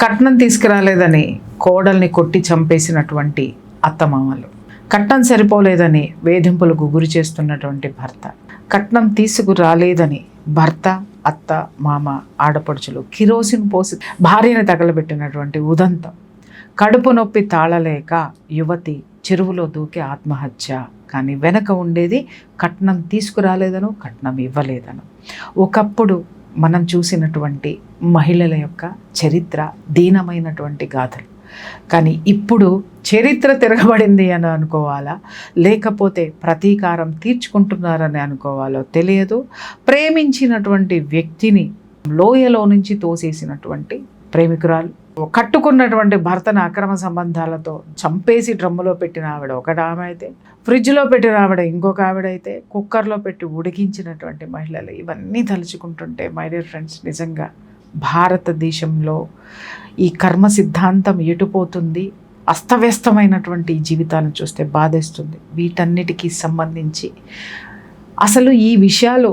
కట్నం తీసుకురాలేదని కోడల్ని కొట్టి చంపేసినటువంటి అత్తమామలు, కట్నం సరిపోలేదని వేధింపులకు గురి చేస్తున్నటువంటి భర్త, కట్నం తీసుకురాలేదని భర్త, అత్త, మామ, ఆడపడుచులు కిరోసిన్ పోసి భార్యని తగలబెట్టినటువంటి ఉదంతం, కడుపు నొప్పి తాళలేక యువతి చెరువులో దూకి ఆత్మహత్య. కానీ వెనక ఉండేది కట్నం తీసుకురాలేదను, కట్నం ఇవ్వలేదను. ఒకప్పుడు మనం చూసినటువంటి మహిళల యొక్క చరిత్ర దీనమైనటువంటి గాథలు. కానీ ఇప్పుడు చరిత్ర తిరగబడింది అని అనుకోవాలా, లేకపోతే ప్రతీకారం తీర్చుకుంటున్నారని అనుకోవాలో తెలియదు. ప్రేమించినటువంటి వ్యక్తిని లోయలో నుంచి తోసేసినటువంటి ప్రేమికురాలు, కట్టుకున్నటువంటి భర్తను అక్రమ సంబంధాలతో చంపేసి డ్రమ్ములో పెట్టిన ఆవిడ ఒక ఆమె అయితే, ఫ్రిడ్జ్లో పెట్టిన ఆవిడ ఇంకొక ఆవిడ అయితే, కుక్కర్లో పెట్టి ఉడికించినటువంటి మహిళలు, ఇవన్నీ తలుచుకుంటుంటే మై డియర్ ఫ్రెండ్స్, నిజంగా భారతదేశంలో ఈ కర్మ సిద్ధాంతం ఎటుపోతుంది, అస్తవ్యస్తమైనటువంటి ఈ జీవితాన్ని చూస్తే బాధేస్తుంది. వీటన్నిటికీ సంబంధించి అసలు ఈ విషయాలు,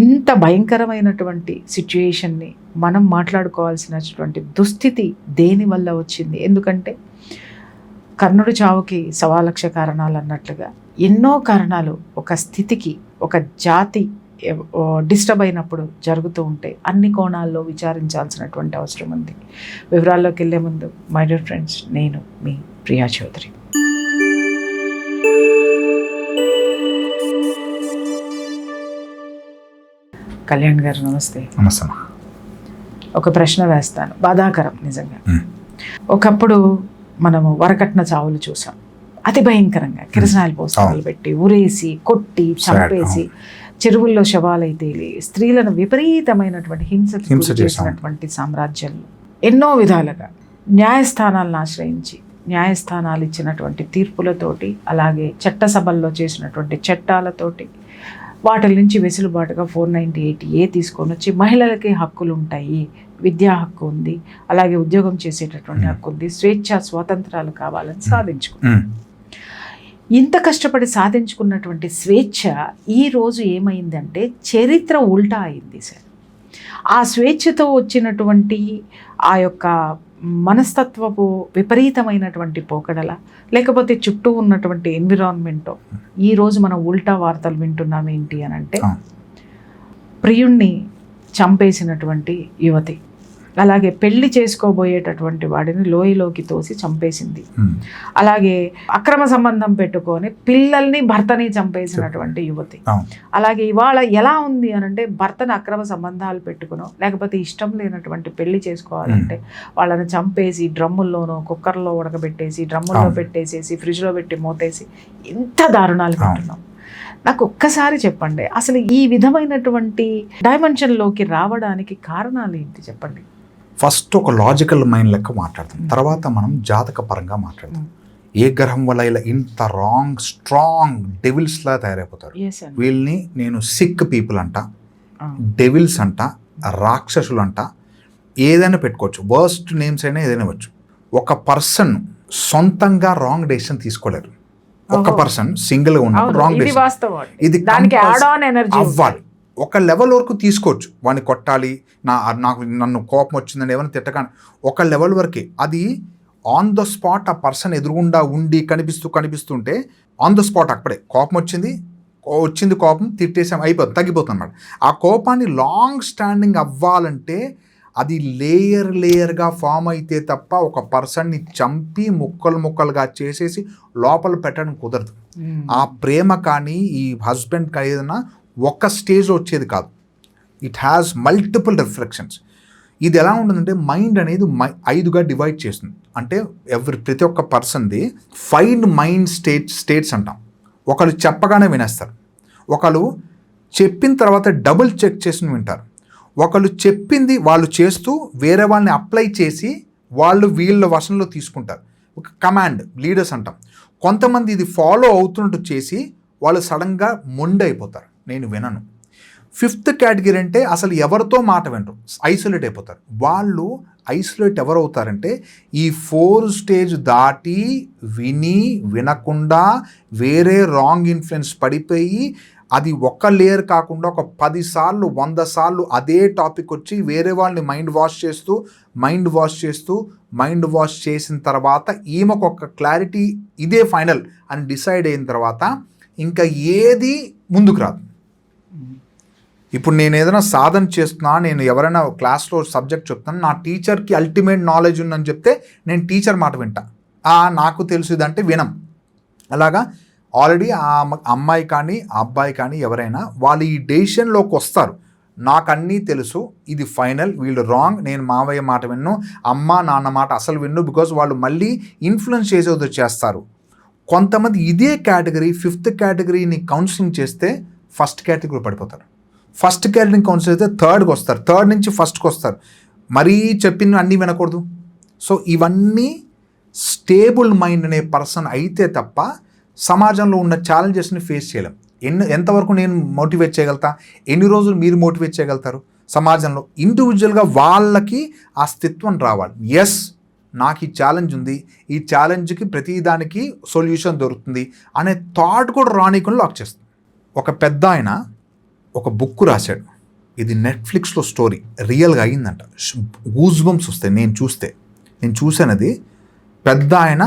ఇంత భయంకరమైనటువంటి సిచ్యుయేషన్ని మనం మాట్లాడుకోవాల్సినటువంటి దుస్థితి దేనివల్ల వచ్చింది? ఎందుకంటే కర్ణుడి చావుకి 1,00,000 కారణాలు అన్నట్లుగా ఎన్నో కారణాలు ఒక స్థితికి, ఒక జాతి డిస్టర్బ్ అయినప్పుడు జరుగుతూ ఉంటే అన్ని కోణాల్లో విచారించాల్సినటువంటి అవసరం ఉంది. వివరాల్లోకి వెళ్ళే ముందు మై డియర్ ఫ్రెండ్స్, నేను మీ ప్రియా చౌదరి. కళ్యాణ్ గారు నమస్తే. నమస్తే. ఒక ప్రశ్న వేస్తాను, బాధాకరం నిజంగా. ఒకప్పుడు మనము వరకట్న చావులు చూసాం, అతి భయంకరంగా కిరసనాయిల పోస్తాలు పెట్టి ఉరేసి కొట్టి చంపేసి చెరువుల్లో శవాలై తేలి స్త్రీలను విపరీతమైనటువంటి హింసకు చేసినటువంటి సామ్రాజ్యంలో ఎన్నో విధాలుగా న్యాయస్థానాలను ఆశ్రయించి న్యాయస్థానాలు ఇచ్చినటువంటి తీర్పులతోటి, అలాగే చట్టసభల్లో చేసినటువంటి చట్టాలతోటి వాటి నుంచి వెసులుబాటుగా 498A తీసుకొని వచ్చి మహిళలకి హక్కులు ఉంటాయి, విద్యా హక్కు ఉంది, అలాగే ఉద్యోగం చేసేటటువంటి హక్కు ఉంది, స్వేచ్ఛ స్వాతంత్రాలు కావాలని సాధించుకున్నాం. ఇంత కష్టపడి సాధించుకున్నటువంటి స్వేచ్ఛ ఈరోజు ఏమైందంటే చరిత్ర ఉల్టా అయింది సార్. ఆ స్వేచ్ఛతో వచ్చినటువంటి ఆ యొక్క మనస్తత్వపు విపరీతమైనటువంటి పోకడల, లేకపోతే చుట్టూ ఉన్నటువంటి ఎన్విరాన్మెంటో ఈరోజు మనం ఉల్టా వార్తలు వింటున్నాం. ఏంటి అని అంటే, ప్రియుణ్ణి చంపేసినటువంటి యువతి, అలాగే పెళ్లి చేసుకోబోయేటటువంటి వాడిని లోయలోకి తోసి చంపేసింది, అలాగే అక్రమ సంబంధం పెట్టుకొని పిల్లల్ని భర్తని చంపేసినటువంటి యువతి, అలాగే ఇవాళ ఎలా ఉంది అని అంటే భర్తను అక్రమ సంబంధాలు పెట్టుకునో లేకపోతే ఇష్టం లేనటువంటి పెళ్లి చేసుకోవాలంటే వాళ్ళని చంపేసి డ్రమ్ముల్లోనో కుక్కర్లో ఉడకబెట్టేసి డ్రమ్ముల్లో పెట్టేసేసి ఫ్రిడ్జ్లో పెట్టి మూతేసి ఎంత దారుణాలు పెట్టున్నాం. నాకు ఒక్కసారి చెప్పండి, అసలు ఈ విధమైనటువంటి డైమెన్షన్లోకి రావడానికి కారణాలు ఏంటి చెప్పండి. ఫస్ట్ ఒక లాజికల్ మైండ్ లెక్క మాట్లాడతాం, తర్వాత మనం జాతక పరంగా మాట్లాడతాం. ఏ గ్రహం వల్ల ఇలా ఇంత స్ట్రాంగ్ డెవిల్స్లా తయారైపోతారు? వీళ్ళని నేను సిక్ పీపుల్ అంట, డెవిల్స్ అంట, రాక్షసులు అంట, ఏదైనా పెట్టుకోవచ్చు, వర్స్ట్ నేమ్స్ అయినా ఏదైనా వచ్చు. ఒక పర్సన్ సొంతంగా రాంగ్ డెసిషన్ తీసుకోలేరు. ఒక పర్సన్ సింగిల్గా ఉన్నప్పుడు రాంగ్ డెసిషన్ ఇది అవ్వాలి. ఒక లెవెల్ వరకు తీసుకోవచ్చు, వాడిని కొట్టాలి, నన్ను కోపం వచ్చిందని ఎవరిని తిట్టగానే ఒక లెవెల్ వరకే. అది ఆన్ ద స్పాట్ ఆ పర్సన్ ఎదురుగుండా ఉండి కనిపిస్తుంటే ఆన్ ద స్పాట్ అక్కడే కోపం వచ్చింది కోపం తిట్టేసాం, తగ్గిపోతుంది అన్నమాట. ఆ కోపాన్ని లాంగ్ స్టాండింగ్ అవ్వాలంటే అది లేయర్గా ఫామ్ అయితే తప్ప ఒక పర్సన్ని చంపి ముక్కలుగా చేసేసి లోపల పెట్టడం కుదరదు. ఆ ప్రేమ కానీ ఈ హస్బెండ్ కానీ ఏదైనా ఒక స్టేజ్లో వచ్చేది కాదు. It has multiple reflections. ఇది ఎలా ఉంటుందంటే మైండ్ అనేది 5గా డివైడ్ చేస్తుంది. అంటే ప్రతి ఒక్క పర్సన్ది 5 మైండ్ స్టేట్స్ అంటాం. ఒకళ్ళు చెప్పగానే వినేస్తారు, ఒకళ్ళు చెప్పిన తర్వాత డబుల్ చెక్ చేసి వింటారు, ఒకళ్ళు చెప్పింది వాళ్ళు చేస్తూ వేరే వాళ్ళని అప్లై చేసి వీళ్ళ వశంలో తీసుకుంటారు. ఒక కమాండ్ లీడర్స్ అంటాం. కొంతమంది ఇది ఫాలో అవుతున్నట్టు చేసి వాళ్ళు సడన్గా మొండి అయిపోతారు, నేను వినను. 5th కేటగిరీ అంటే అసలు ఎవరితో మాట వినరు, ఐసోలేట్ అయిపోతారు. వాళ్ళు ఐసోలేట్ ఎవరు అవుతారంటే ఈ 4 స్టేజ్ దాటి వినకుండా వేరే రాంగ్ ఇన్ఫ్లుయెన్స్ పడిపోయి అది ఒక్క లేయర్ కాకుండా ఒక 10 సార్లు 100 సార్లు అదే టాపిక్ వచ్చి వేరే వాళ్ళని మైండ్ వాష్ చేసిన తర్వాత ఈమెకు ఒక క్లారిటీ ఇదే ఫైనల్ అని డిసైడ్ అయిన తర్వాత ఇంకా ఏది ముందుకు రాదు. ఇప్పుడు నేను ఏదైనా సాధన చేస్తున్నా, నేను ఎవరైనా క్లాస్లో సబ్జెక్ట్ చెప్తాను, నా టీచర్కి అల్టిమేట్ నాలెడ్జ్ ఉందని చెప్తే నేను టీచర్ మాట వింటా. నాకు తెలుసు ఇదంటే వినం. అలాగా ఆల్రెడీ ఆ అమ్మాయి కానీ ఆ అబ్బాయి కానీ ఎవరైనా వాళ్ళు ఈ డెసిషన్లోకి వస్తారు, నాకు అన్నీ తెలుసు, ఇది ఫైనల్, వీళ్ళు రాంగ్, నేను మావయ్య మాట విన్ను, అమ్మ నాన్న మాట అసలు విన్ను, బికాజ్ వాళ్ళు మళ్ళీ ఇన్ఫ్లుయెన్స్ చేసేది చేస్తారు. కొంతమంది ఇదే కేటగిరీ 5th కేటగిరీని కౌన్సిలింగ్ చేస్తే ఫస్ట్ కేటగిరీ పడిపోతారు. ఫస్ట్ కేటగిరీని కౌన్సిల్ అయితే 3rdకి వస్తారు, 3rd నుంచి 1స్ట్కి వస్తారు. మరీ చెప్పిన అన్నీ వినకూడదు. సో ఇవన్నీ స్టేబుల్ మైండ్ అనే పర్సన్ అయితే తప్ప సమాజంలో ఉన్న ఛాలెంజెస్ని ఫేస్ చేయలేం. ఎంతవరకు నేను మోటివేట్ చేయగలుగుతా, ఎన్ని రోజులు మీరు మోటివేట్ చేయగలుగుతారు? సమాజంలో ఇండివిజువల్గా వాళ్ళకి ఆ స్థిత్వం రావాలి. ఎస్, నాకు ఈ ఛాలెంజ్ ఉంది, ఈ ఛాలెంజ్కి ప్రతిదానికి సొల్యూషన్ దొరుకుతుంది అనే థాట్ కూడా రానికుండా లాక్ చేస్తుంది. ఒక పెద్ద ఆయన ఒక బుక్ రాశాడు, ఇది నెట్ఫ్లిక్స్లో స్టోరీ, రియల్గా అయిందంట. గూస్ బంప్స్ వస్తాయి నేను చూసానది. పెద్ద ఆయన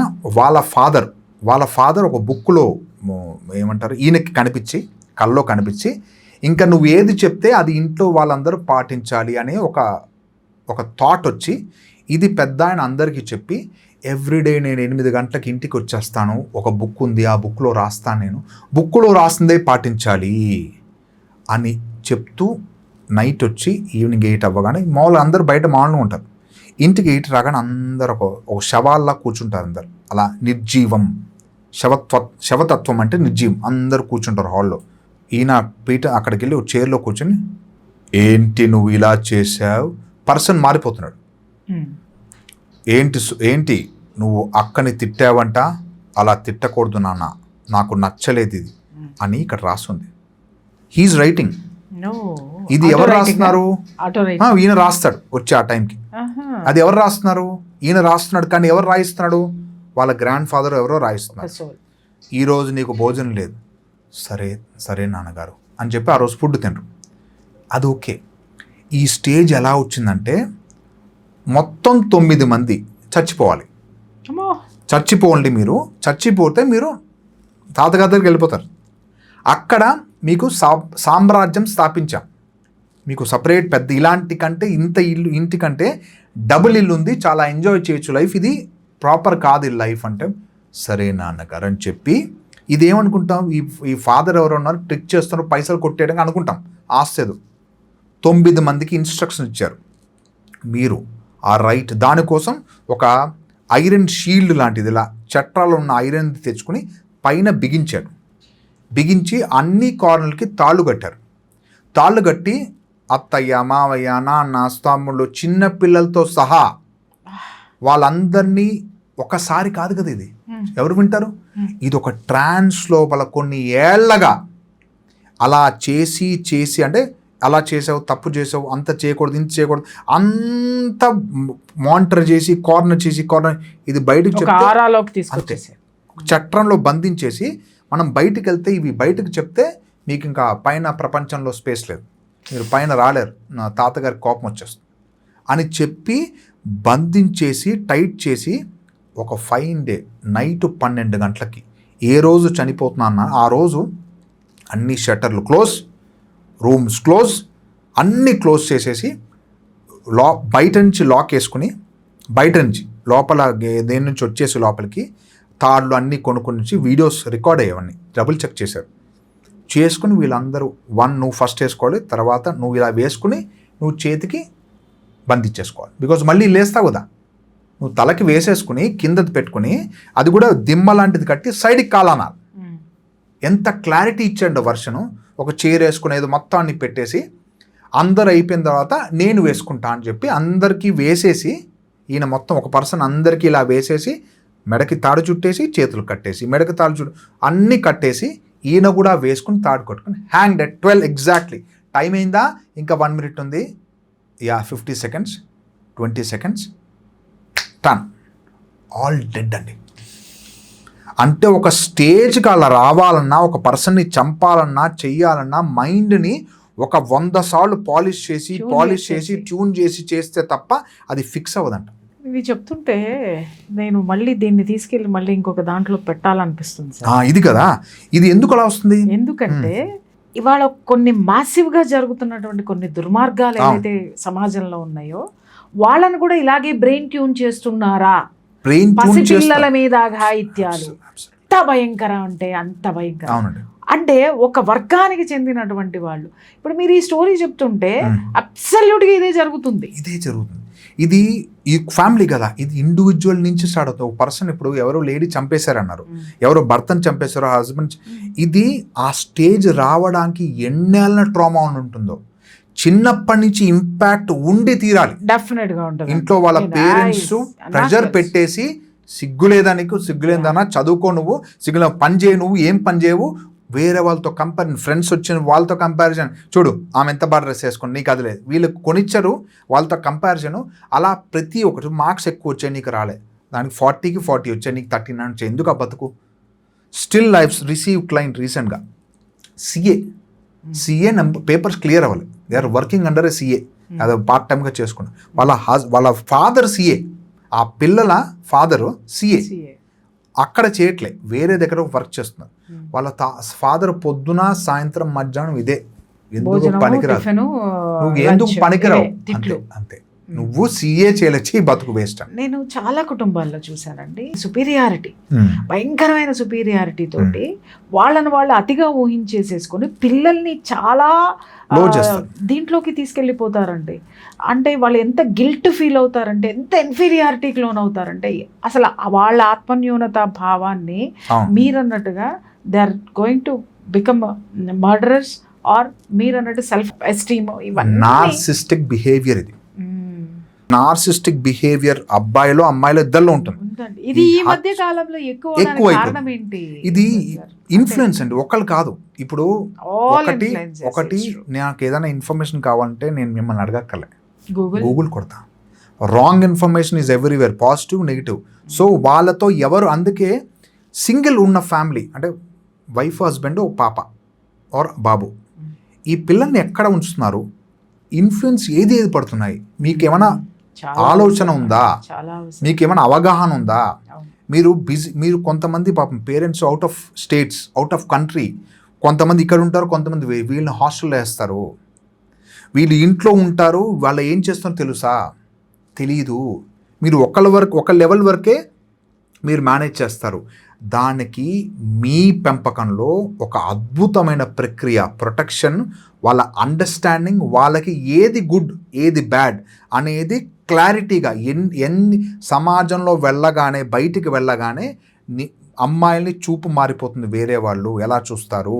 వాళ్ళ ఫాదర్ ఒక బుక్లో ఏమంటారు ఈయనకి కనిపించి, కల్లో కనిపించి, ఇంకా నువ్వు ఏది చెప్తే అది ఇంట్లో వాళ్ళందరూ పాటించాలి అనే ఒక థాట్ వచ్చి, ఇది పెద్ద ఆయన అందరికీ చెప్పి, ఎవ్రీడే నేను 8 గంటలకు ఇంటికి వచ్చేస్తాను, ఒక బుక్ ఉంది, ఆ బుక్లో రాస్తాను, నేను బుక్లో రాసిందే పాటించాలి అని చెప్తూ నైట్ వచ్చి ఈవినింగ్ 8 అవ్వగానే మామూలుగా అందరూ బయట మామూలుగా ఉంటారు, ఇంటికి 8 రాగానే అందరూ ఒక శవాల్లా కూర్చుంటారు. అందరు అలా నిర్జీవం, శవతత్వం అంటే నిర్జీవం, అందరూ కూర్చుంటారు హాల్లో. ఈయన అక్కడికి వెళ్ళి ఒక చైర్లో కూర్చొని, ఏంటి నువ్వు ఇలా చేసావు, పర్సన్ మారిపోతున్నాడు. ఏంటి నువ్వు అక్కని తిట్టావంట, అలా తిట్టకూడదు నాన్న, నాకు నచ్చలేదు ఇది అని ఇక్కడ రాస్తుంది. He's writing. ఇది ఎవరు రాస్తున్నారు? ఈయన రాస్తాడు వచ్చి ఆ టైంకి. అది ఎవరు రాస్తున్నారు? ఈయన రాస్తున్నాడు. కానీ ఎవరు రాయిస్తున్నాడు? వాళ్ళ గ్రాండ్ ఫాదర్ ఎవరో రాయిస్తున్నారు. ఈరోజు నీకు భోజనం లేదు, సరే నాన్నగారు అని చెప్పి ఆ రోజు ఫుడ్ తినరు. అది ఓకే. ఈ స్టేజ్ ఎలా వచ్చిందంటే మొత్తం 9 మంది చచ్చిపోవాలి. మీరు చచ్చిపోతే మీరు తాతగారి దగ్గరికి వెళ్ళిపోతారు. అక్కడ మీకు సామ్రాజ్యం స్థాపించాం, మీకు సపరేట్ పెద్ద ఇలాంటి కంటే ఇంటికంటే డబుల్ ఇల్లు ఉంది, చాలా ఎంజాయ్ చేయొచ్చు లైఫ్, ఇది ప్రాపర్ కాదు లైఫ్ అంటే, సరే నాన్నగారు అని చెప్పి, ఇదేమనుకుంటాం, ఈ ఫాదర్ ఎవరు ఉన్నారు ట్రిక్ చేస్తున్నారు, పైసలు కొట్టేయడానికి అనుకుంటాం. ఆస్తేదు 9 మందికి ఇన్స్ట్రక్షన్ ఇచ్చారు, మీరు ఆ రైట్. దానికోసం ఒక ఐరన్ షీల్డ్ లాంటిది, ఇలా చట్రాలు ఉన్న ఐరన్ తెచ్చుకుని పైన బిగించి అన్ని కార్నర్లకి తాళ్ళు కట్టి అత్తయ్య, మావయ్య, నాన్న, తమ్ముళ్ళు, చిన్న పిల్లలతో సహా వాళ్ళందరినీ ఒకసారి కాదు కదా, ఇది ఎవరు వింటారు? ఇది ఒక ట్రాన్స్ లోపల కొన్ని ఏళ్ళగా అలా చేసి అంటే అలా చేసావు, తప్పు చేసావు, అంత చేయకూడదు, ఇంత చేయకూడదు, అంత మానిటర్ చేసి కార్నర్ ఇది బయటకు చట్రంలో బంధించేసి, మనం బయటికి వెళ్తే ఇవి బయటకు చెప్తే మీకు ఇంకా పైన ప్రపంచంలో స్పేస్ లేదు, మీరు పైన రాలేరు, నా తాతగారికి కోపం వచ్చేస్తుంది అని చెప్పి బంధించేసి టైట్ చేసి ఒక ఫైన్ డే నైట్ 12 గంటలకి ఏ రోజు చనిపోతున్నా ఆ రోజు అన్ని షట్టర్లు క్లోజ్, రూమ్స్ క్లోజ్, అన్నీ క్లోజ్ చేసేసి బయట నుంచి లాక్ వేసుకుని, బయట నుంచి లోపల దేని నుంచి వచ్చేసి లోపలికి తాళ్ళు అన్నీ కొనుక్కొని వీడియోస్ రికార్డ్ అయ్యేవన్నీ డబుల్ చెక్ చేసుకుని వీళ్ళందరూ నువ్వు ఫస్ట్ వేసుకోవాలి, తర్వాత నువ్వు ఇలా వేసుకుని నువ్వు చేతికి బంధించేసుకోవాలి. బికాజ్ మళ్ళీ లేస్తావు కదా, నువ్వు తలకి వేసేసుకుని కిందది పెట్టుకుని అది కూడా దిమ్మ లాంటిది కట్టి సైడ్కి కాలనాలి. ఎంత క్లారిటీ ఇచ్చాడు వర్షను. ఒక చైర్ వేసుకునేది మొత్తం అన్ని పెట్టేసి అందరు అయిపోయిన తర్వాత నేను వేసుకుంటా అని చెప్పి అందరికీ వేసేసి, ఈయన మొత్తం ఒక పర్సన్ అందరికీ ఇలా వేసేసి మెడకి తాడు చుట్టేసి చేతులు కట్టేసి మెడకి తాడు అన్నీ కట్టేసి ఈయన కూడా వేసుకుని తాడు కట్టుకుని హ్యాంగ్ at 12 ఎగ్జాక్ట్లీ. టైం అయిందా? ఇంకా 1 minute ఉంది. 50 seconds, 20 seconds, టన్, ఆల్ డెడ్ అండి. అంటే ఒక స్టేజ్కి అలా రావాలన్నా, ఒక పర్సన్ని చంపాలన్నా, చెయ్యాలన్నా మైండ్ని ఒక 100 సార్లు పాలిష్ చేసి ట్యూన్ చేసి చేస్తే తప్ప అది ఫిక్స్ అవ్వదంట. ఇవి చెప్తుంటే నేను మళ్ళీ దీన్ని తీసుకెళ్ళి మళ్ళీ ఇంకొక దాంట్లో పెట్టాలనిపిస్తుంది సార్. ఇది కదా, ఇది ఎందుకు అలా వస్తుంది? ఎందుకంటే ఇవాళ కొన్ని మాసివ్గా జరుగుతున్నటువంటి కొన్ని దుర్మార్గాలు ఏవైతే సమాజంలో ఉన్నాయో వాళ్ళను కూడా ఇలాగే బ్రెయిన్ ట్యూన్ చేస్తున్నారా? పసిపిల్లల మీద అఘాయిత్యాలు ఎంత భయంకరం అంటే అంత భయంకరం. అంటే ఒక వర్గానికి చెందినటువంటి వాళ్ళు. ఇప్పుడు మీరు ఈ స్టోరీ చెప్తుంటే అబ్సల్యూట్గా ఇదే జరుగుతుంది. ఇది ఈ ఫ్యామిలీ కదా, ఇది ఇండివిజువల్ నుంచి స్టార్ట్ అవుతుంది. ఒక పర్సన్, ఇప్పుడు ఎవరో లేడీ చంపేశారన్నారు, ఎవరో భర్తను చంపేశారో, హస్బెండ్. ఇది ఆ స్టేజ్ రావడానికి ఎన్నేళ్ళ ట్రామా ఉంటుందో, చిన్నప్పటి నుంచి ఇంపాక్ట్ ఉండి తీరాలి. డెఫినెట్ గా ఉంటుంది. ఇంట్లో వాళ్ళ పేరెంట్స్ ప్రెషర్ పెట్టేసి, సిగ్గులేదా నీకు, సిగ్గులేదన్నా, చదువుకో నువ్వు, సిగ్గులే పని చేయి, నువ్వు ఏం పని చేయవు, వేరే వాళ్ళతో కంపారిజన్, ఫ్రెండ్స్ వచ్చిన వాళ్ళతో కంపారిజన్, చూడు ఆమె ఎంత బాగా డ్రెస్ వేసుకోండి, నీకు అది లేదు, వీళ్ళు కొనిచ్చారు వాళ్ళతో కంపారిజను. అలా ప్రతి ఒక్కటి మార్క్స్ ఎక్కువ వచ్చాయి, నీకు రాలే, దానికి 40కి 40 వచ్చాయి, నీకు 39 వచ్చాయి, ఎందుకు ఆ బతుకు? స్టిల్ లైఫ్ రిసీవ్ క్లయింట్ రీసెంట్గా సిఏ పేపర్స్ క్లియర్ అవ్వాలి, they are working under a CA, అదే పార్ట్ టైమ్గా చేసుకున్నాను. వాళ్ళ ఫాదర్ సిఏ, ఆ పిల్లల ఫాదరు సిఏ, అక్కడ చేయట్లే, వేరే దగ్గర వర్క్ చేస్తున్నారు. వాళ్ళ ఫాదర్ పొద్దున సాయంత్రం మధ్యాహ్నం ఇదే, ఎందుకు పనికిరాదు, నువ్వు ఎందుకు పనికిరావు, అంతే. నువ్వు సిఏ చేయలేచి బతుకు వేస్ట్. నేను చాలా కుటుంబాల్లో చూశానండి, సుపీరియారిటీ, భయంకరమైన సుపీరియారిటీ తోటి వాళ్ళని వాళ్ళు అతిగా ఊహించేసేసుకొని పిల్లల్ని చాలా దీంట్లోకి తీసుకెళ్ళిపోతారండి. అంటే వాళ్ళు ఎంత గిల్ట్ ఫీల్ అవుతారంటే, ఎంత ఇన్ఫీరియారిటీకి లోన్ అవుతారంటే, అసలు వాళ్ళ ఆత్మన్యూనత భావాన్ని మీరన్నట్టుగా they are going to become murderers, or మీరన్నట్టు సెల్ఫ్ ఎస్టీమ్, ఇవన్నీ నార్సిస్టిక్ బిహేవియర్. ఇది నార్సిస్టిక్ బిహేవియర్ అబ్బాయిలో అమ్మాయిలో ఇద్దరిలో ఉంటుంది. ఇది ఈ మధ్య కాలంలో ఎక్కువ కారణం ఏంటి? ఇది ఇన్ఫ్లుయెన్స్ అండి, ఒకళ్ళు కాదు. ఇప్పుడు ఒకటి నాకు ఏదైనా ఇన్ఫర్మేషన్ కావాలంటే నేను మిమ్మల్ని అడగక్కర్లే, గూగుల్ కొడతా. Wrong information is everywhere, positive negative. So వాళ్ళతో ఎవరు, అందుకే సింగిల్ ఉన్న ఫ్యామిలీ అంటే వైఫ్ హస్బెండ్ ఒక పాప ఆర్ బాబు, ఈ పిల్లల్ని ఎక్కడ ఉంచుతున్నారు, ఇన్ఫ్లుయెన్స్ ఏది పడుతున్నాయి, మీకేమైనా ఆలోచన ఉందా, మీకేమైనా అవగాహన ఉందా? మీరు కొంతమంది పాపం parents out of states, out of country, కొంతమంది ఇక్కడ ఉంటారు, కొంతమంది వీళ్ళని హాస్టల్లో వేస్తారు, వీళ్ళు ఇంట్లో ఉంటారు, వాళ్ళు ఏం చేస్తారో తెలుసా, తెలీదు. మీరు ఒక లెవెల్ వరకే మీరు మేనేజ్ చేస్తారు. దానికి మీ పెంపకంలో ఒక అద్భుతమైన ప్రక్రియ, ప్రొటెక్షన్, వాళ్ళ అండర్స్టాండింగ్, వాళ్ళకి ఏది గుడ్ ఏది బ్యాడ్ అనేది క్లారిటీగా ఎన్ని సమాజంలో వెళ్ళగానే, బయటికి వెళ్ళగానే అమ్మాయిల్ని చూపు మారిపోతుంది, వేరే వాళ్ళు ఎలా చూస్తారు,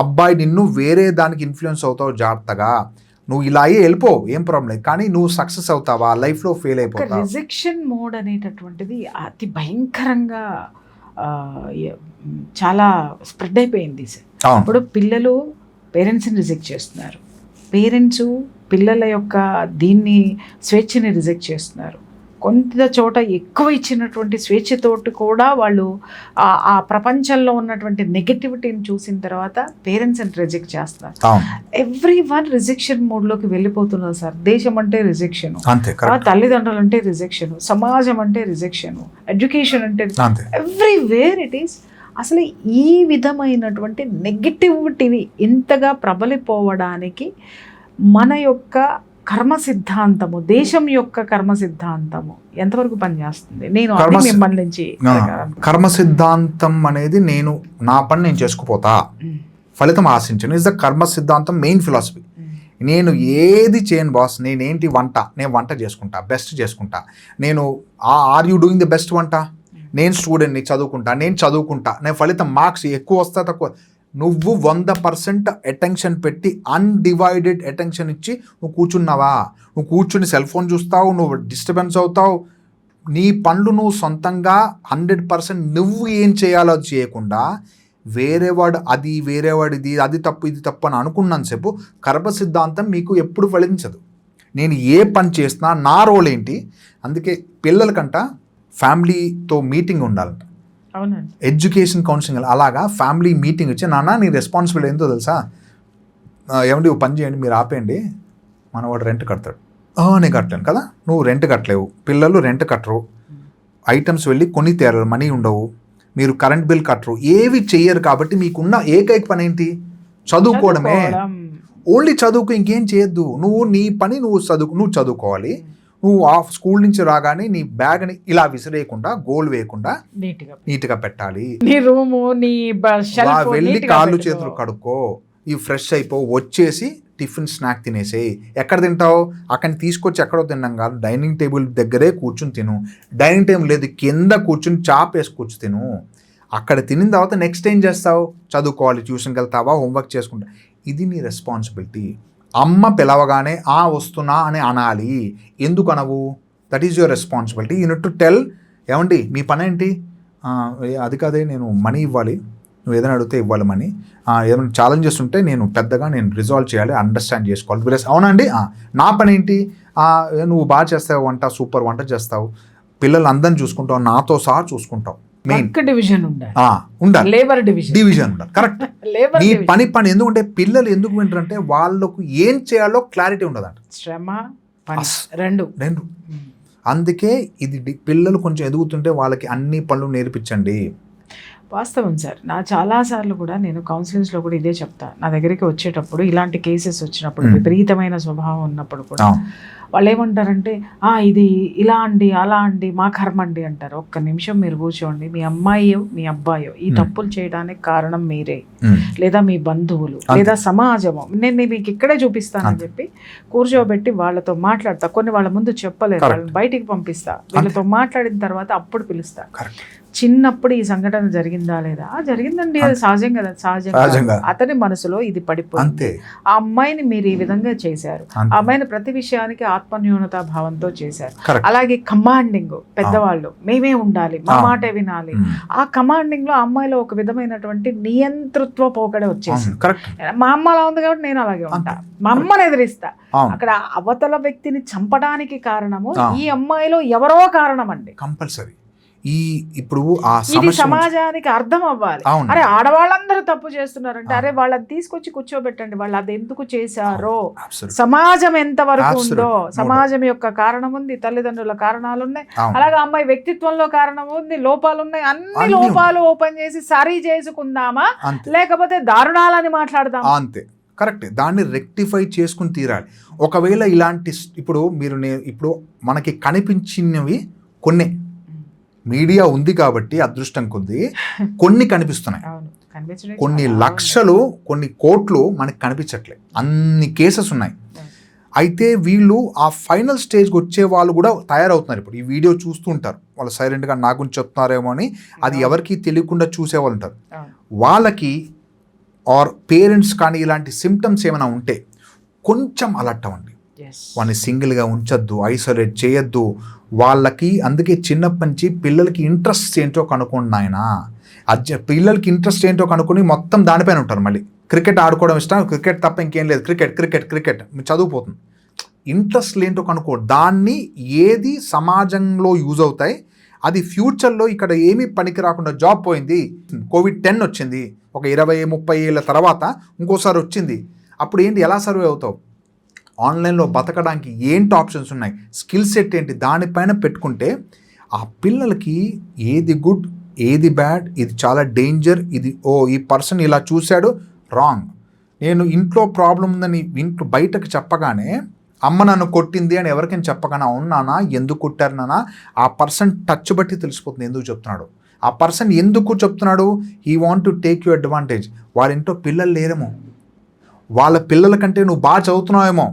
అబ్బాయి నిన్ను వేరే దానికి ఇన్ఫ్లుయెన్స్ అవుతావు, జాగ్రత్తగా నువ్వు ఇలా వెళ్ళిపో, ఏం ప్రాబ్లం లేదు, కానీ నువ్వు సక్సెస్ అవుతావా, లైఫ్లో ఫెయిల్ అయిపోతావు. రిజెక్షన్ మోడ్ అనేటటువంటిది అతి భయంకరంగా చాలా స్ప్రెడ్ అయిపోయింది సార్. ఇప్పుడు పిల్లలు పేరెంట్స్ని రిజెక్ట్ చేస్తున్నారు, పేరెంట్స్ పిల్లల యొక్క దీన్ని స్వేచ్ఛని రిజెక్ట్ చేస్తున్నారు. కొంత చోట ఎక్కువ ఇచ్చినటువంటి స్వేచ్ఛతోటి కూడా వాళ్ళు ఆ ప్రపంచంలో ఉన్నటువంటి నెగటివిటీని చూసిన తర్వాత పేరెంట్స్ని రిజెక్ట్ చేస్తున్నారు. ఎవ్రీ వన్ రిజెక్షన్ మోడ్లోకి వెళ్ళిపోతున్నారు సార్. దేశం అంటే రిజెక్షన్, తల్లిదండ్రులు అంటే రిజెక్షన్, సమాజం అంటే రిజెక్షన్, ఎడ్యుకేషన్ అంటే ఎవ్రీవేర్ ఇట్ ఈస్. అసలు ఈ విధమైనటువంటి నెగటివిటీని ఇంతగా ప్రబలిపోవడానికి మన యొక్క కర్మ సిద్ధాంతము, దేశం యొక్క కర్మ సిద్ధాంతము ఎంతవరకు పనిచేస్తుంది? నేను మిమ్మల్ని నుంచి కర్మ సిద్ధాంతం అనేది నేను నా పని నేను చేసుకుపోతా, ఫలితం ఆశించను ఇస్ ద కర్మ సిద్ధాంతం మెయిన్ ఫిలాసఫీ. నేను ఏది చేయను బాస్, నేనేంటి వంట, నేను వంట చేసుకుంటా, బెస్ట్ చేసుకుంటా. నేను are you doing the best వంట, నేను స్టూడెంట్ని చదువుకుంటా, నేను ఫలితం మార్క్స్ ఎక్కువ వస్తా తక్కువ, నువ్వు 100% అటెన్షన్ పెట్టి అన్డివైడెడ్ అటెన్షన్ ఇచ్చి నువ్వు కూర్చున్నావా, నువ్వు కూర్చుని సెల్ ఫోన్ చూస్తావు, నువ్వు డిస్టర్బెన్స్ అవుతావు, నీ పనులు నువ్వు సొంతంగా 100% నువ్వు ఏం చేయాలో అది చేయకుండా వేరేవాడు అది, వేరేవాడిది, అది తప్పు ఇది తప్పు అని అనుకున్నంతసేపు కర్మ సిద్ధాంతం మీకు ఎప్పుడు ఫలించదు. నేను ఏ పని చేసినా నా రోల్ ఏంటి. అందుకే పిల్లలకంట ఫ్యామిలీతో మీటింగ్ ఉండాలంట. అవునండి. ఎడ్యుకేషన్ కౌన్సిలింగ్ అలాగా ఫ్యామిలీ మీటింగ్ ఇచ్చి నాన్న నీ రెస్పాన్సిబిలిటీ ఏంటో తెలుసా, ఏమండి ఓ పని చేయండి మీరు ఆపేయండి, మనవాడు రెంట్ కడతాడు, నేను కట్టలేను కదా, నువ్వు రెంట్ కట్టలేవు, పిల్లలు రెంట్ కట్టరు, ఐటమ్స్ వెళ్ళి కొని తేరరు, మనీ ఉండవు, మీరు కరెంట్ బిల్ కట్టరు, ఏవి చెయ్యరు, కాబట్టి మీకున్న ఏకైక పని ఏంటి, చదువుకోవడమే, ఓన్లీ చదువుకు, ఇంకేం చేయొద్దు, నువ్వు నీ పని నువ్వు చదువుకోవాలి, నువ్వు స్కూల్ నుంచి రాగానే నీ బ్యాగ్ని ఇలా విసిరేయకుండా గోల్ వేయకుండా నీట్గా పెట్టాలి, నీ రూము నీ వెళ్ళి కాళ్ళు చేతులు కడుక్కో, ఈ ఫ్రెష్ అయిపో, వచ్చేసి టిఫిన్ స్నాక్ తినేసేయి, ఎక్కడ తింటావు అక్కడ తీసుకొచ్చి ఎక్కడో తిన్నాం కాదు, డైనింగ్ టేబుల్ దగ్గరే కూర్చుని తిను, డైనింగ్ టేబుల్ లేదు కింద కూర్చుని చాప్ వేసి కూర్చు తిను, అక్కడ తినిన తర్వాత నెక్స్ట్ ఏం చేస్తావు, చదువుకోవాలి, ట్యూషన్కి వెళ్తావా, హోంవర్క్ చేసుకుంటా, ఇది నీ రెస్పాన్సిబిలిటీ. అమ్మ పిలవగానే వస్తున్నా అని అనాలి, ఎందుకు అనవు, that is your responsibility, you need to tell, ఏమండి మీ పని ఏంటి, అది కాదే నేను మనీ ఇవ్వాలి, నువ్వు ఏదైనా అడిగితే ఇవ్వాలి మనీ, ఏమైనా ఛాలెంజెస్ ఉంటే నేను రిజాల్వ్ చేయాలి, అండర్స్టాండ్ చేసుకోవాలి, ప్లస్ అవునండి నా పని ఏంటి, నువ్వు బాగా చేస్తావు వంట, సూపర్ వంట చేస్తావు, పిల్లలు అందరిని చూసుకుంటావు, నాతో సహా చూసుకుంటావు, మెయిన్ డివిజన్ ఉండాలి, లేబర్ డివిజన్ ఉండాలి, కరెక్ట్. నీ పని ఎందుకంటే పిల్లలు ఎందుకు వింటారంటే వాళ్ళకు ఏం చేయాలో క్లారిటీ ఉండదంట, శ్రమ రెండు. అందుకే ఇది పిల్లలు కొంచెం ఎదుగుతుంటే వాళ్ళకి అన్ని పనులు నేర్పించండి. వాస్తవం సార్, చాలాసార్లు కూడా నేను కౌన్సిలింగ్స్లో కూడా ఇదే చెప్తా, నా దగ్గరికి వచ్చేటప్పుడు ఇలాంటి కేసెస్ వచ్చినప్పుడు, విపరీతమైన స్వభావం ఉన్నప్పుడు కూడా వాళ్ళు ఏమంటారంటే ఇది ఇలా అండి అలా అండి మా కర్మ అండి అంటారు. ఒక్క నిమిషం మీరు కూర్చోండి, మీ అమ్మాయో మీ అబ్బాయో ఈ తప్పులు చేయడానికి కారణం మీరే, లేదా మీ బంధువులు, లేదా సమాజము, నేను మీకు ఇక్కడే చూపిస్తానని చెప్పి కూర్చోబెట్టి వాళ్ళతో మాట్లాడతా, కొన్ని వాళ్ళ ముందు చెప్పలేదు, వాళ్ళని బయటికి పంపిస్తా, వీళ్ళతో మాట్లాడిన తర్వాత అప్పుడు పిలుస్తా, చిన్నప్పుడు ఈ సంఘటన జరిగిందా లేదా, జరిగిందండి, అది సహజం కదా, సహజంగా అతని మనసులో ఇది పడిపోయింది, ఆ అమ్మాయిని మీరు ఈ విధంగా చేశారు, ఆ అమ్మాయిని ప్రతి విషయానికి ఆత్మన్యూనతా భావంతో చేశారు. అలాగే కమాండింగ్, పెద్దవాళ్ళు మేమే ఉండాలి, మా మాటే వినాలి, ఆ కమాండింగ్ లో అమ్మాయిలో ఒక విధమైనటువంటి నియంతృత్వ పోకడే వచ్చేసి, మా అమ్మ అలా ఉంది కాబట్టి నేను అలాగే ఉంటా, మా అమ్మని ఎదిరిస్తా, అక్కడ అవతల వ్యక్తిని చంపడానికి కారణము ఈ అమ్మాయిలో ఎవరో కారణం అండి, కంపల్సరీ. ఇప్పుడు ఇది సమాజానికి అర్థం అవ్వాలి. అరే ఆడవాళ్ళందరూ తప్పు చేస్తున్నారంటే, అరే వాళ్ళని తీసుకొచ్చి కూర్చోబెట్టండి, వాళ్ళు అది ఎందుకు చేశారో, సమాజం ఎంత వరకు ఉందో, సమాజం యొక్క కారణం ఉంది, తల్లిదండ్రుల కారణాలు ఉన్నాయి, అలాగే అమ్మాయి వ్యక్తిత్వంలో కారణం ఉంది, లోపాలు ఉన్నాయి, అన్ని లోపాలు ఓపెన్ చేసి సరి చేసుకుందామా, లేకపోతే దారుణాలని మాట్లాడదామా, అంతే, కరెక్ట్. దాన్ని రెక్టిఫై చేసుకుని తీరాలి. ఒకవేళ ఇలాంటి ఇప్పుడు ఇప్పుడు మనకి కనిపించినవి కొన్ని, మీడియా ఉంది కాబట్టి అదృష్టం కొద్ది కొన్ని కనిపిస్తున్నాయి, కొన్ని లక్షలు కొన్ని కోట్లు మనకి కనిపించట్లేదు, అన్ని కేసెస్ ఉన్నాయి. అయితే వీళ్ళు ఆ ఫైనల్ స్టేజ్కి వచ్చే వాళ్ళు కూడా తయారవుతున్నారు. ఇప్పుడు ఈ వీడియో చూస్తూ ఉంటారు, వాళ్ళు సైలెంట్గా నా గురించి చెప్తున్నారేమో అని, అది ఎవరికి తెలియకుండా చూసేవాళ్ళు ఉంటారు. వాళ్ళకి ఆర్ పేరెంట్స్ కానీ ఇలాంటి సిమ్టమ్స్ ఏమైనా ఉంటే కొంచెం అలర్ట్ అవ్వండి, వాళ్ళని సింగిల్గా ఉంచొద్దు, ఐసోలేట్ చేయొద్దు వాళ్ళకి. అందుకే చిన్నప్పటి నుంచి పిల్లలకి ఇంట్రెస్ట్ ఏంటో కనుక్కోండి నాయన, పిల్లలకి ఇంట్రెస్ట్ ఏంటో కనుక్కొని మొత్తం దానిపైన ఉంటారు. మళ్ళీ క్రికెట్ ఆడుకోవడం ఇష్టం, క్రికెట్ తప్ప ఇంకేం లేదు, క్రికెట్ చదువుపోతుంది, ఇంట్రెస్ట్ ఏంటో కనుక్కో, దాన్ని ఏది సమాజంలో యూజ్ అవుతాయి, అది ఫ్యూచర్లో ఇక్కడ ఏమీ పనికి రాకుండా, జాబ్ పోయింది, COVID-10 వచ్చింది, ఒక 20-30 ఏళ్ళ తర్వాత ఇంకోసారి వచ్చింది, అప్పుడు ఏంటి, ఎలా సర్వే అవుతావు, ఆన్లైన్లో బతకడానికి ఏంటి ఆప్షన్స్ ఉన్నాయి, స్కిల్ సెట్ ఏంటి, దానిపైన పెట్టుకుంటే ఆ పిల్లలకి ఏది గుడ్ ఏది బ్యాడ్, ఇది చాలా డేంజర్, ఇది ఈ పర్సన్ ఇలా చూశాడు రాంగ్, నేను ఇంట్లో ప్రాబ్లం ఉందని ఇంట్లో బయటకు చెప్పగానే, అమ్మ నన్ను కొట్టింది అని ఎవరికైనా చెప్పగానే, అవును నాన్న ఎందుకు కొట్టారు నాన్న, ఆ పర్సన్ టచ్ బట్టి తెలిసిపోతుంది ఎందుకు చెప్తున్నాడు, ఆ పర్సన్ ఎందుకు చెప్తున్నాడు, he want to take you advantage. వాళ్ళ ఇంట్లో పిల్లలు లేరేమో, వాళ్ళ పిల్లల కంటే నువ్వు బాగా చదువుతున్నావేమో,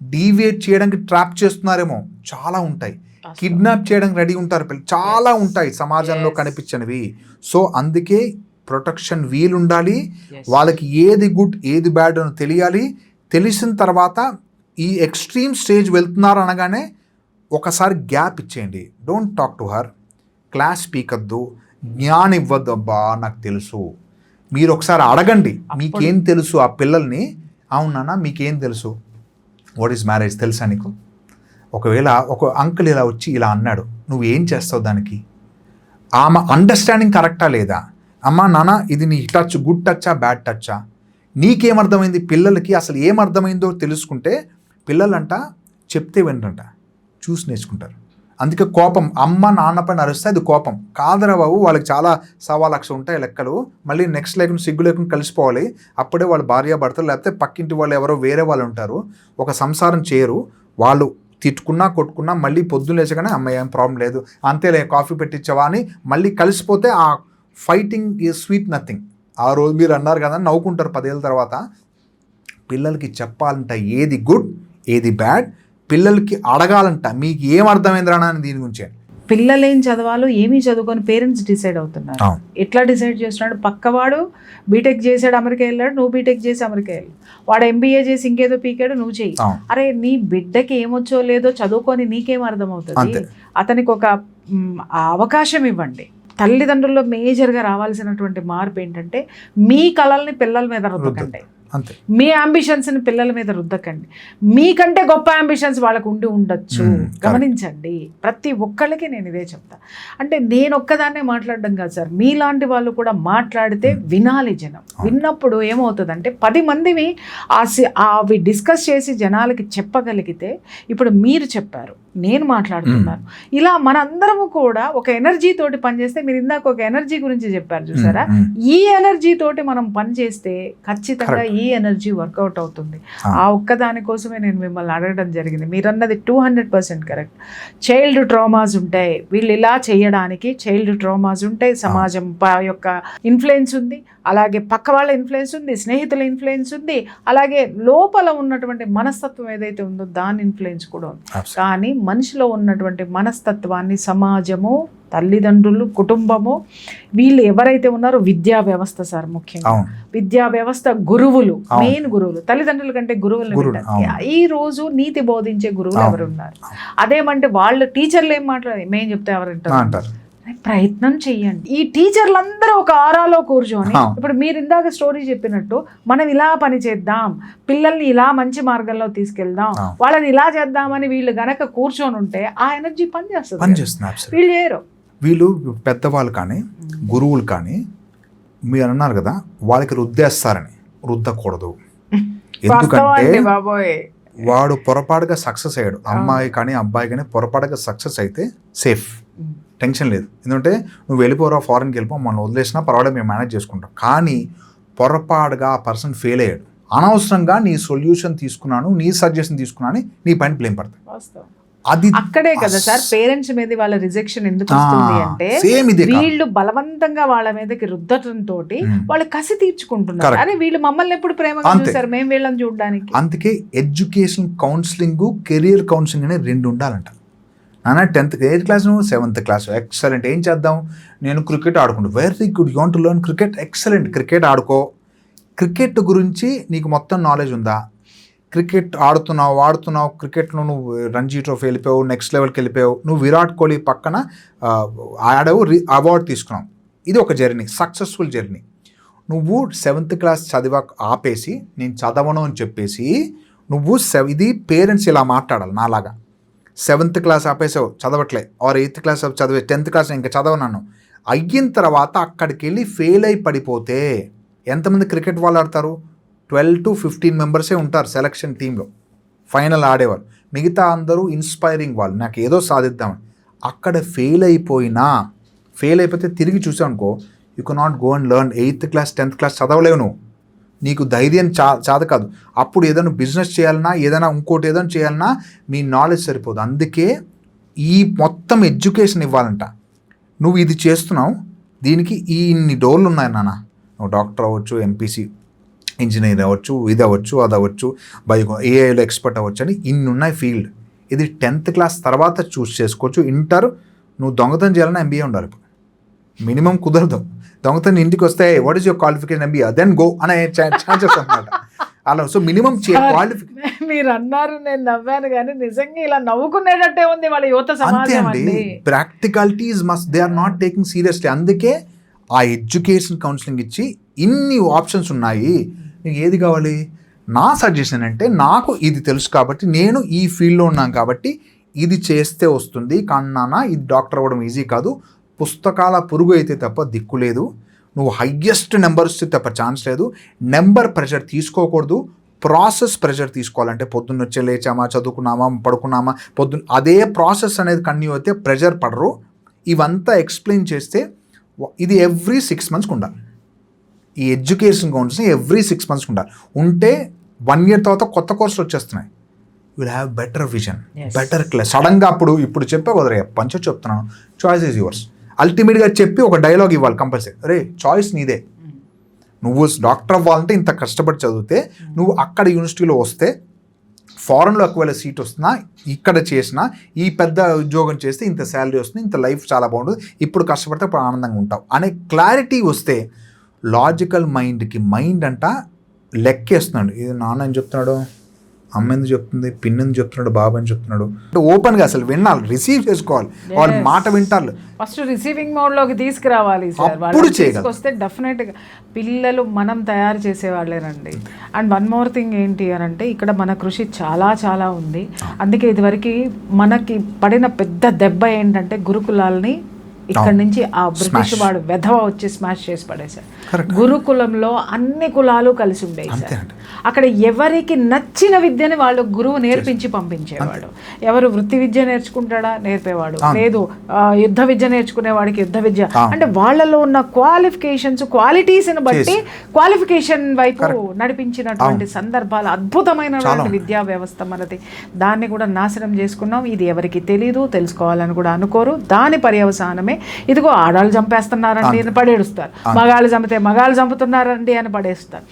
డీవియేట్ చేయడానికి ట్రాప్ చేస్తున్నారేమో, చాలా ఉంటాయి, కిడ్నాప్ చేయడానికి రెడీ ఉంటారు పిల్లలు, చాలా ఉంటాయి సమాజంలో కనిపించినవి. సో అందుకే ప్రొటెక్షన్ వీలుండాలి, వాళ్ళకి ఏది గుడ్ ఏది బ్యాడ్ అని తెలియాలి. తెలిసిన తర్వాత ఈ ఎక్స్ట్రీమ్ స్టేజ్ వెళ్తున్నారు అనగానే ఒకసారి గ్యాప్ ఇచ్చేయండి, don't talk to her, class స్పీకద్దు, జ్ఞానం ఇవ్వద్దు, అబ్బా నాకు తెలుసు, మీరు ఒకసారి అడగండి మీకేం తెలుసు ఆ పిల్లల్ని, అవునా మీకేం తెలుసు, వాట్ ఈజ్ మ్యారేజ్ తెలుసా నీకు, ఒకవేళ ఒక అంకుల్ ఇలా వచ్చి ఇలా అన్నాడు, నువ్వేం చేస్తావు దానికి, ఆమె అండర్స్టాండింగ్ కరెక్టా లేదా, అమ్మా నాన్న ఇది నీ టచ్ గుడ్ టచ్చా బ్యాడ్ టచ్చా, నీకేమర్థమైంది, పిల్లలకి అసలు ఏమర్థమైందో తెలుసుకుంటే పిల్లలంట చెప్తే వినరంట, చూసి నేర్చుకుంటారు. అందుకే కోపం, అమ్మ నాన్న పైన అరిస్తే అది కోపం కాదురా బాబు, వాళ్ళకి చాలా 1,00,000 ఉంటాయి లెక్కలు, మళ్ళీ నెక్స్ట్ లేకుండా సిగ్గు లేకుండా కలిసిపోవాలి, అప్పుడే వాళ్ళు భార్య భర్తలు లేకపోతే పక్కింటి వాళ్ళు ఎవరో వేరే వాళ్ళు ఉంటారు, ఒక సంసారం చేయరు, వాళ్ళు తిట్టుకున్నా కొట్టుకున్నా మళ్ళీ పొద్దున్న లేచగానే అమ్మాయి ఏం ప్రాబ్లం లేదు, అంతేలే కాఫీ పెట్టించవా అని మళ్ళీ కలిసిపోతే ఆ ఫైటింగ్ ఈజ్ స్వీట్ నథింగ్. ఆ రోజు మీరు అన్నారు కదా నవ్వుకుంటారు 10 ఏళ్ళ తర్వాత. పిల్లలకి చెప్పాలంట ఏది గుడ్ ఏది బ్యాడ్, పిల్లలకి అడగాలంట మీకు ఏం అర్థమైందిరా అని దీని గురించి. పిల్లలు ఏం చదవాలో ఏమీ చదువుకొని పేరెంట్స్ డిసైడ్ అవుతున్నారు. ఎట్లా డిసైడ్ చేస్తున్నాడు, పక్కవాడు బీటెక్ చేసాడు అమెరికా వెళ్ళాడు, నువ్వు బీటెక్ చేసి అమెరికా వెళ్ళాడు, వాడు ఎంబీఏ చేసి ఇంకేదో పీకాడు నువ్వు చెయ్యి. అరే నీ బిడ్డకి ఏమొచ్చో లేదో చదువుకొని నీకేం అర్థమవుతుంది, అతనికి ఒక అవకాశం ఇవ్వండి. తల్లిదండ్రుల్లో మేజర్గా రావాల్సినటువంటి మార్పు ఏంటంటే మీ కళల్ని పిల్లల మీద రుద్దకండి, మీ అంబిషన్స్ని పిల్లల మీద రుద్దకండి. మీకంటే గొప్ప అంబిషన్స్ వాళ్ళకు ఉండి ఉండొచ్చు, గమనించండి. ప్రతి ఒక్కళ్ళకి నేను ఇదే చెప్తా. అంటే నేను ఒక్కదాన్నే మాట్లాడడం కాదు సార్, మీలాంటి వాళ్ళు కూడా మాట్లాడితే వినాలి జనం. విన్నప్పుడు ఏమవుతుందంటే 10 మందివి అవి డిస్కస్ చేసి జనాలకి చెప్పగలిగితే, ఇప్పుడు మీరు చెప్పారు నేను మాట్లాడుతున్నాను, ఇలా మనందరము కూడా ఒక ఎనర్జీ తోటి పనిచేస్తే, మీరు ఇందాక ఒక ఎనర్జీ గురించి చెప్పారు చూసారా, ఈ ఎనర్జీ తోటి మనం పనిచేస్తే ఖచ్చితంగా ఈ ఎనర్జీ వర్కౌట్ అవుతుంది. ఆ ఒక్కదాని కోసమే నేను మిమ్మల్ని అడగడం జరిగింది. మీరు అన్నది 200% కరెక్ట్. చైల్డ్ ట్రామాస్ ఉంటాయి, వీళ్ళు ఇలా చేయడానికి చైల్డ్ ట్రామాస్ ఉంటాయి, సమాజం యొక్క ఇన్ఫ్లుయెన్స్ ఉంది, అలాగే పక్క వాళ్ళ ఇన్ఫ్లుయెన్స్ ఉంది, స్నేహితుల ఇన్ఫ్లుయెన్స్ ఉంది, అలాగే లోపల ఉన్నటువంటి మనస్తత్వం ఏదైతే ఉందో దాని ఇన్ఫ్లుయెన్స్ కూడా ఉంది. కానీ మనిషిలో ఉన్నటువంటి మనస్తత్వాన్ని సమాజము, తల్లిదండ్రులు, కుటుంబము, వీళ్ళు ఎవరైతే ఉన్నారో విద్యా వ్యవస్థ సార్, ముఖ్యంగా విద్యా వ్యవస్థ, గురువులు, మెయిన్ గురువులు, తల్లిదండ్రుల కంటే గురువులు. ఈ రోజు నీతి బోధించే గురువులు ఎవరున్నారు? అదేమంటే వాళ్ళు టీచర్లు ఏం మాట్లాడారు, మేం చెప్తే ఎవరంటారు? ప్రయత్నం చెయ్యండి. ఈ టీచర్లందరూ ఒక ఆరాలో కూర్చొని, ఇప్పుడు మీరు ఇందాక స్టోరీ చెప్పినట్టు మనం ఇలా పని చేద్దాం, పిల్లల్ని ఇలా మంచి మార్గంలో తీసుకెళ్దాం, వాళ్ళని ఇలా చేద్దామని వీళ్ళు గనక కూర్చొని ఉంటే ఆ ఎనర్జీ పనిచేస్తుంది. వీళ్ళు చేయరు. వీళ్ళు పెద్దవాళ్ళు కానీ గురువులు కానీ మీరు అన్నారు కదా, వాళ్ళకి రుద్దేస్తారని, రుద్దకూడదు. ఎందుకంటే వాడు పొరపాటుగా సక్సెస్ అయ్యాడు, అమ్మాయి కానీ అబ్బాయి కానీ పొరపాటుగా సక్సెస్ అయితే సేఫ్, టెన్షన్ లేదు. ఎందుకంటే నువ్వు వెళ్ళిపోరా, ఫారెన్కి వెళ్ళిపో, మనం వదిలేసినా పర్వాలేదు, మేము మేనేజ్ చేసుకుంటాం. కానీ పొరపాటుగా ఆ పర్సన్ ఫెయిల్ అయ్యాడు, అనవసరంగా నీ సొల్యూషన్ తీసుకున్నాను, నీ సజెషన్ తీసుకున్నాను, నీ పైన బ్లేమ్ పడతాయి. అది అక్కడే కదా సార్ పేరెంట్స్ మీద వాళ్ళ రిజెక్షన్ ఎందుకు వస్తుంది అంటే, వీళ్ళు బలవంతంగా వాళ్ళ మీదకి రుద్దటంతో వాళ్ళు కసి తీర్చుకుంటున్నారు. అరే వీళ్ళు మమ్మల్ని ఎప్పుడు ప్రేమగా చూసారు, మేము వీళ్ళని చూడడానికి. అందుకే ఎడ్యుకేషన్ కౌన్సిలింగ్, కెరియర్ కౌన్సిలింగ్ అనేది 2 ఉండాలంట. నాన్న 10th 8th class, 7th class, excellent. ఏం చేద్దాం, నేను క్రికెట్ ఆడుకుంటా, very good, you want to learn cricket, excellent, cricket ఆడుకో. క్రికెట్ గురించి నీకు మొత్తం నాలెడ్జ్ ఉందా? క్రికెట్ ఆడుతున్నావు, క్రికెట్లో నువ్వు రంజీ ట్రోఫీ వెళ్ళిపోయావు, నెక్స్ట్ లెవెల్కి వెళ్ళిపోయావు, నువ్వు విరాట్ కోహ్లీ పక్కన ఆడావు, అవార్డు తీసుకున్నావు. ఇది ఒక జర్నీ, సక్సెస్ఫుల్ జర్నీ. నువ్వు 7th క్లాస్ చదివాక ఆపేసి నేను చదవను అని చెప్పేసి నువ్వు ఇది పేరెంట్స్ ఇలా మాట్లాడాలి నాలాగా. 7th క్లాస్ ఆపేసావు, చదవట్లే, ఆర్ 8th క్లాస్ చదివే, 10th క్లాస్ ఇంకా చదవనన్ను అయిన తర్వాత అక్కడికి వెళ్ళి ఫెయిల్ అయి పడిపోతే ఎంతమంది క్రికెట్ వాళ్ళు ఆడతారు? 12 to 15 మెంబర్సే ఉంటారు సెలక్షన్ టీంలో, ఫైనల్ ఆడేవాళ్ళు. మిగతా అందరూ ఇన్స్పైరింగ్ వాళ్ళు, నాకు ఏదో సాధిద్దామని. అక్కడ ఫెయిల్ అయిపోతే తిరిగి చూసావనుకో, you can not go and learn. 8th class 10th class చదవలేవు నువ్వు, నీకు ధైర్యం చాద కాదు. అప్పుడు ఏదైనా బిజినెస్ చేయాలన్నా, ఏదైనా ఇంకోటి ఏదైనా చేయాలన్నా మీ నాలెడ్జ్ సరిపోదు. అందుకే ఈ మొత్తం ఎడ్యుకేషన్ ఇవ్వాలంట. నువ్వు ఇది చేస్తున్నావు, దీనికి ఇన్ని డోర్లు ఉన్నాయి నాన్న. నువ్వు డాక్టర్ అవ్వచ్చు, ఎంపీసీ ఇంజనీర్ అవ్వచ్చు, ఇది అవ్వచ్చు, అది అవ్వచ్చు, ఏఐలో ఎక్స్పర్ట్ అవ్వచ్చు అని ఇన్ని ఉన్నాయి ఫీల్డ్. ఇది 10th క్లాస్ తర్వాత చూస్ చేసుకోవచ్చు. ఇంటర్ నువ్వు దొంగతనం చేయాలన్నా ఎంబీఏ ఉండాలి. ఇప్పుడు మినిమం కుదరదు. దొంగతనం ఇంటికి వస్తే what is your qualification, MBA, then go అనే ఛాన్సెస్ అన్నమాట. అలా సో మినిమం క్వాలిఫికేషన్. మీరు అన్నారు, నేను నవ్వాను, కానీ నిజంగా ఇలా నవ్వుకునేటట్టే ఉంది వాళ్ళ యువత సమాజం. Practicalities must, they are not taking seriously. అందుకే ఆ ఎడ్యుకేషన్ కౌన్సిలింగ్ ఇచ్చి ఇన్ని ఆప్షన్స్ ఉన్నాయి, నీకు ఏది కావాలి? నా సజెషన్ అంటే, నాకు ఇది తెలుసు కాబట్టి, నేను ఈ ఫీల్డ్లో ఉన్నాను కాబట్టి ఇది చేస్తే వస్తుంది. కానీ నాన్న ఇది డాక్టర్ అవ్వడం ఈజీ కాదు, పుస్తకాల పురుగు అయితే తప్ప దిక్కు లేదు. నువ్వు హయ్యెస్ట్ నెంబర్స్ తప్ప ఛాన్స్ లేదు. నెంబర్ ప్రెషర్ తీసుకోకూడదు, ప్రాసెస్ ప్రెషర్ తీసుకోవాలంటే పొద్దున్న వచ్చే లేచామా, చదువుకున్నామా, పడుకున్నామా, అదే ప్రాసెస్ అనేది కంటిన్యూ అయితే ప్రెషర్ పడరు. ఇవంతా ఎక్స్ప్లెయిన్ చేస్తే ఇది ఎవ్రీ 6 monthsకి ఉండాలి. ఈ ఎడ్యుకేషన్ కౌన్సిలింగ్ ఎవ్రీ 6 monthsకి ఉండాలి. ఉంటే 1 year తర్వాత కొత్త కోర్సులు వచ్చేస్తున్నాయి. Will have better vision, better class. సడన్గా ఇప్పుడు చెప్పే కుదరయ్యా, పంచ చెప్తున్నాను, చాయిస్ ఈజ్ యువర్స్. అల్టిమేట్గా చెప్పి ఒక డైలాగ్ ఇవ్వాలి కంపల్సరీ. రే చాయిస్ నీదే. నువ్వు డాక్టర్ అవ్వాలంటే ఇంత కష్టపడి చదివితే, నువ్వు అక్కడ యూనివర్సిటీలో వస్తే, ఫారెన్లో ఒకవేళ సీట్ వస్తున్నా, ఇక్కడ చేసినా, ఈ పెద్ద ఉద్యోగం చేస్తే ఇంత శాలరీ వస్తుంది, ఇంత లైఫ్ చాలా బాగుంటుంది, ఇప్పుడు కష్టపడితే ఇప్పుడు ఆనందంగా ఉంటావు అనే క్లారిటీ వస్తే, లాజికల్ మైండ్ అంట లెక్కేస్తున్నాడు. ఇది నాన్న అని చెప్తున్నాడు, అమ్మ ఎందుకు చెప్తుంది, పిన్ ఎందుకు చెప్తున్నాడు, బాబు అని చెప్తున్నాడు అంటే ఓపెన్గా అసలు వినాలి, రిసీవ్ చేసుకోవాలి, వాళ్ళ మాట వింటారు. ఫస్ట్ రిసీవింగ్ మోడ్లోకి తీసుకురావాలి సార్. అప్పుడు తీసుకొస్తే డెఫినెట్గా పిల్లలు మనం తయారు చేసేవాళ్ళేనండి. అండ్ వన్ మోర్ థింగ్ ఏంటి అని అంటే, ఇక్కడ మన కృషి చాలా ఉంది. అందుకే ఇదివరకు మనకి పడిన పెద్ద దెబ్బ ఏంటంటే, గురుకులాల్ని ఇక్కడ నుంచి ఆ బ్రిటిష్ వాడు వెధవ వచ్చి స్మాష్ చేసి పడేశారు. గురుకులంలో అన్ని కులాలు కలిసి ఉండేవి సార్. అక్కడ ఎవరికి నచ్చిన విద్యని వాళ్ళు గురువు నేర్పించి పంపించేవాడు. ఎవరు వృత్తి విద్య నేర్చుకుంటాడా నేర్పేవాడు, లేదు యుద్ధ విద్య నేర్చుకునే వాడికి యుద్ధ విద్య. అంటే వాళ్ళలో ఉన్న క్వాలిఫికేషన్స్, క్వాలిటీస్ని బట్టి క్వాలిఫికేషన్ వైపు నడిపించినటువంటి సందర్భాలు, అద్భుతమైనటువంటి విద్యా వ్యవస్థ మనది. దాన్ని కూడా నాశనం చేసుకున్నాం. ఇది ఎవరికి తెలీదు, తెలుసుకోవాలని కూడా అనుకోరు. దాని పర్యవసానమే ఇదిగో ఆడాళ్ళు చంపేస్తున్నారండి అని పడేడుస్తారు, మగాళ్ళు చంపితే మగాళ్ళు చంపుతున్నారండి అని పడేస్తారు.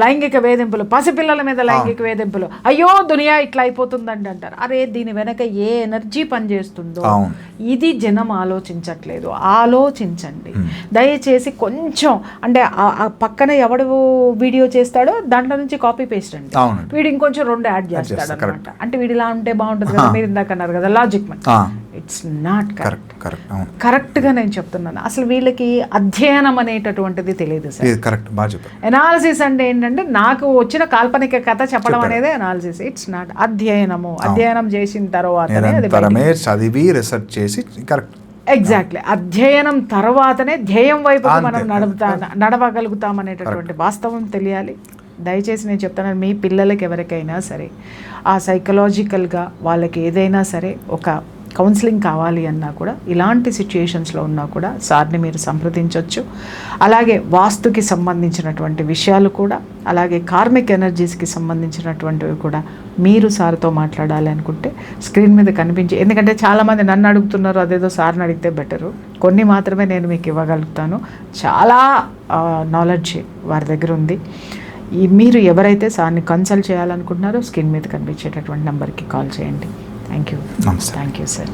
లైంగిక వేధింపులు, పసిపిల్లల మీద లైంగిక వేధింపులు, అయ్యో దునియా ఇట్లా అయిపోతుందండి అంటారు. అరే దీని వెనక ఏ ఎనర్జీ పనిచేస్తుందో ఇది జనం ఆలోచించట్లేదు. ఆలోచించండి దయచేసి. కొంచెం అంటే ఆ పక్కన ఎవడు వీడియో చేస్తాడో దాంట్లో నుంచి కాపీ పేస్ట్ అండి, వీడు ఇంకొంచెం 2 యాడ్ చేస్తాడు అనమాట. అంటే వీడిలా ఉంటే బాగుంటుంది కదా, మీరు ఇందాక అన్నారు కదా లాజిక్ మన్. ఇట్స్ నాట్ కరెక్ట్గా నేను చెప్తున్నాను. అసలు వీళ్ళకి అధ్యయనం అనేటటువంటిది తెలియదు సార్. ఎనాలిసిస్ అంటే ఏంటంటే, నాకు వచ్చిన కాల్పనిక కథ చెప్పడం అనేది అనాలిసిస్. ఇట్స్ నాట్ అధ్యయనము. అధ్యయనం చేసిన తర్వాతనే చదివి రీసెర్చ్ చేసి ఎగ్జాక్ట్లీ అధ్యయనం తర్వాతనే ధ్యేయం వైపు మనం నడవగలుగుతాం అనేటటువంటి వాస్తవం తెలియాలి. దయచేసి నేను చెప్తాను, మీ పిల్లలకి ఎవరికైనా సరే ఆ సైకలాజికల్గా వాళ్ళకి ఏదైనా సరే ఒక కౌన్సిలింగ్ కావాలి అన్నా కూడా, ఇలాంటి సిచ్యుయేషన్స్లో ఉన్నా కూడా సార్ని మీరు సంప్రదించవచ్చు. అలాగే వాస్తుకి సంబంధించినటువంటి విషయాలు కూడా, అలాగే కార్మిక్ ఎనర్జీస్కి సంబంధించినటువంటివి కూడా మీరు సార్తో మాట్లాడాలి అనుకుంటే స్క్రీన్ మీద కనిపించి, ఎందుకంటే చాలామంది నన్ను అడుగుతున్నారు, అదేదో సార్ని అడిగితే బెటరు. కొన్ని మాత్రమే నేను మీకు ఇవ్వగలుగుతాను. చాలా నాలెడ్జ్ వారి దగ్గర ఉంది. మీరు ఎవరైతే సార్ని కన్సల్ట్ చేయాలనుకుంటున్నారో స్క్రీన్ మీద కనిపించేటటువంటి నెంబర్కి కాల్ చేయండి. Thank you. నమస్తే. Thank you sir.